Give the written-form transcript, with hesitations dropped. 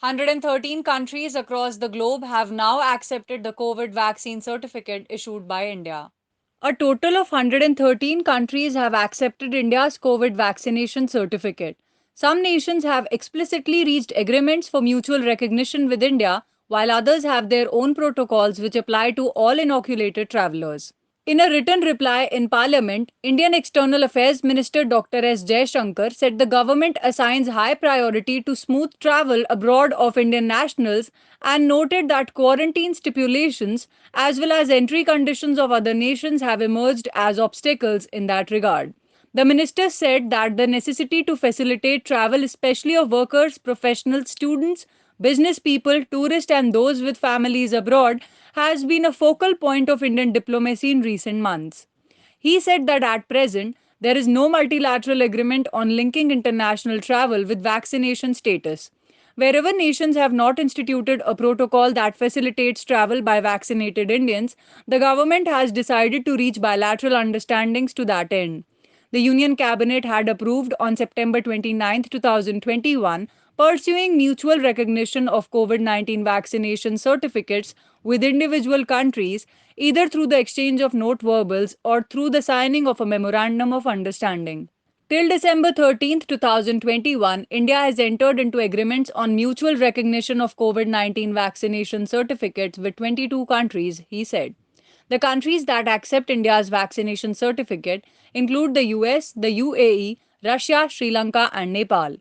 113 countries across the globe have now accepted the COVID vaccine certificate issued by India. A total of 113 countries have accepted India's COVID vaccination certificate. Some nations have explicitly reached agreements for mutual recognition with India, while others have their own protocols which apply to all inoculated travelers. In a written reply in Parliament, Indian External Affairs Minister Dr. S. Jaishankar said the government assigns high priority to smooth travel abroad of Indian nationals and noted that quarantine stipulations as well as entry conditions of other nations have emerged as obstacles in that regard. The minister said that the necessity to facilitate travel, especially of workers, professionals, students, business people, tourists, and those with families abroad, has been a focal point of Indian diplomacy in recent months. He said that at present, there is no multilateral agreement on linking international travel with vaccination status. Wherever nations have not instituted a protocol that facilitates travel by vaccinated Indians, the government has decided to reach bilateral understandings to that end. The Union Cabinet had approved on September 29, 2021, pursuing mutual recognition of COVID 19 vaccination certificates with individual countries, either through the exchange of note verbals or through the signing of a memorandum of understanding. Till December 13, 2021, India has entered into agreements on mutual recognition of COVID 19 vaccination certificates with 22 countries, he said. The countries that accept India's vaccination certificate include the US, the UAE, Russia, Sri Lanka, and Nepal.